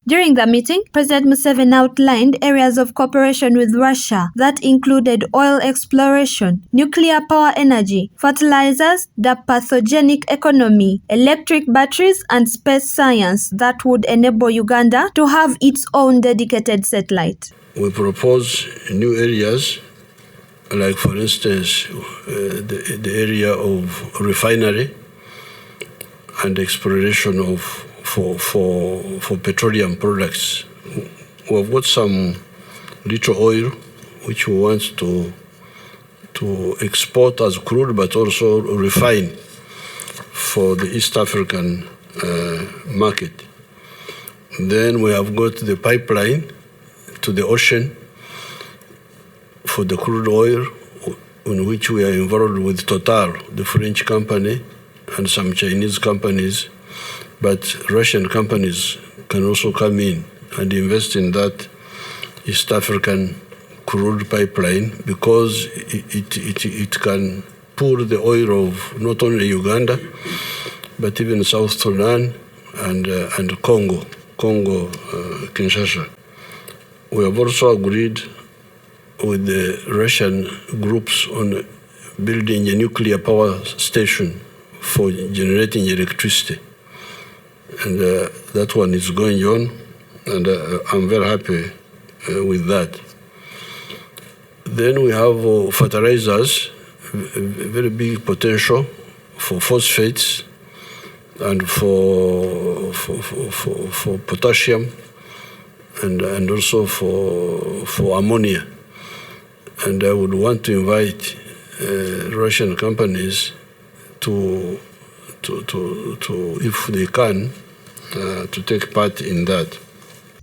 During the meeting, President Museveni outlined areas of cooperation with Russia that included oil exploration, nuclear power energy, fertilizers, the pathogenic economy, electric batteries, and space science that would enable Uganda to have its own dedicated satellite. We propose new areas, like for instance, the area of refinery and exploration for petroleum products. We've got some little oil which we want to export as crude, but also refine for the East African market. Then we have got the pipeline to the ocean for the crude oil, in which we are involved with Total, the French company, and some Chinese companies. But Russian companies can also come in and invest in that East African crude pipeline, because it can pour the oil of not only Uganda, but even South Sudan and Congo, Kinshasa. We have also agreed with the Russian groups on building a nuclear power station for generating electricity. And that one is going on, and I'm very happy with that. Then we have fertilizers, very big potential for phosphates and for potassium, and also for ammonia. And I would want to invite Russian companies to if they can, to take part in that.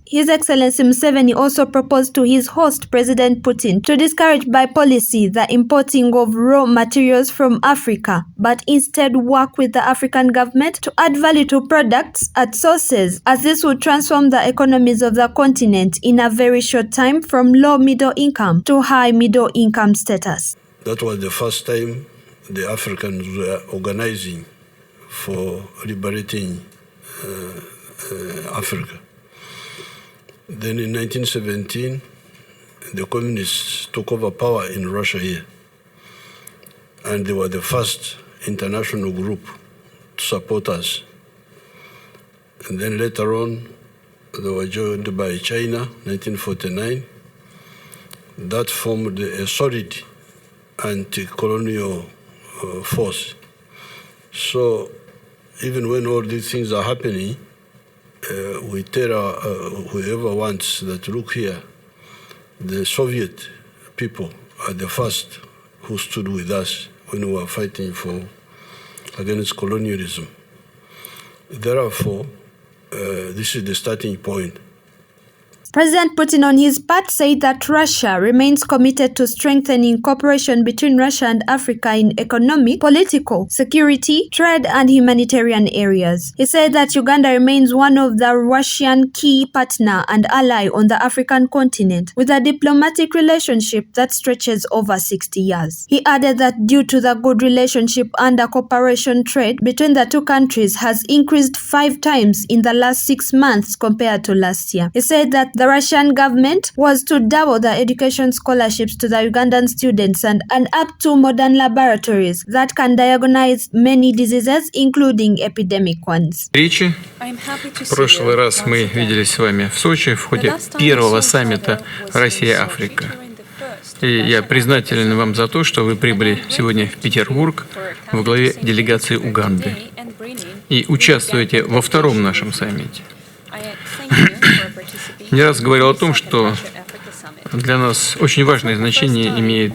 His Excellency Museveni also proposed to his host, President Putin, to discourage by policy the importing of raw materials from Africa, but instead work with the African government to add value to products at sources, as this would transform the economies of the continent in a very short time from low middle income to high middle income status. That was the first time the Africans were organizing for liberating Africa. Then in 1917, the communists took over power in Russia here. And they were the first international group to support us. And then later on, they were joined by China, 1949. That formed a solid anti-colonial force. So even when all these things are happening, we tell whoever wants that, look here, the Soviet people are the first who stood with us when we were fighting against colonialism. Therefore, this is the starting point. President Putin, on his part, said that Russia remains committed to strengthening cooperation between Russia and Africa in economic, political, security, trade, and humanitarian areas. He said that Uganda remains one of the Russian key partner and ally on the African continent, with a diplomatic relationship that stretches over 60 years. He added that due to the good relationship and the cooperation, trade between the two countries has increased 5 times in the last 6 months compared to last year. He said that the Russian government was to double the education scholarships to the Ugandan students and up to modern laboratories that can diagnose many diseases, including epidemic ones. В прошлый раз мы виделись с вами в Сочи в ходе первого саммита Россия-Африка. И я признателен вам за то, что вы прибыли сегодня в Петербург во главе делегации Уганды и участвуете во втором нашем саммите. Не раз говорил о том, что для нас очень важное значение имеет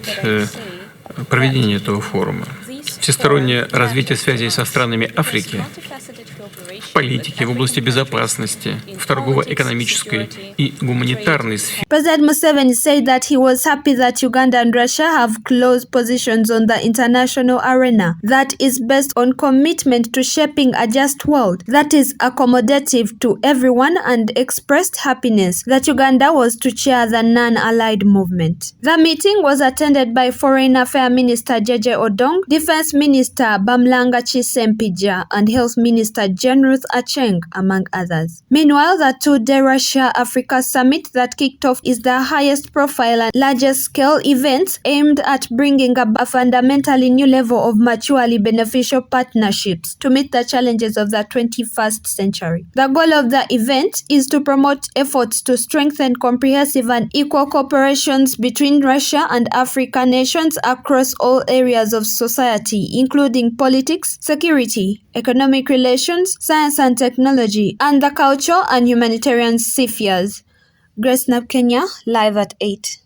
проведение этого форума. Всестороннее развитие связей со странами Африки, в политике, в области безопасности, в торгово-экономической и гуманитарной сфере. President Museveni said that he was happy that Uganda and Russia have close positions on the international arena that is based on commitment to shaping a just world that is accommodative to everyone, and expressed happiness that Uganda was to chair the non-allied movement. The meeting was attended by Foreign Affairs Minister Jeje Odong, Defense Minister Bamlanga Chisempija, and Health Minister Jane Ruth Acheng, among others. Meanwhile, the two-day Russia-Africa summit that kicked off is the highest-profile and largest-scale event aimed at bringing a fundamentally new level of mutually beneficial partnerships to meet the challenges of the 21st century. The goal of the event is to promote efforts to strengthen comprehensive and equal cooperations between Russia and African nations across all areas of society, including politics, security, economic relations, science and technology, and the cultural and humanitarian spheres. Grace Nab, Kenya, live at 8.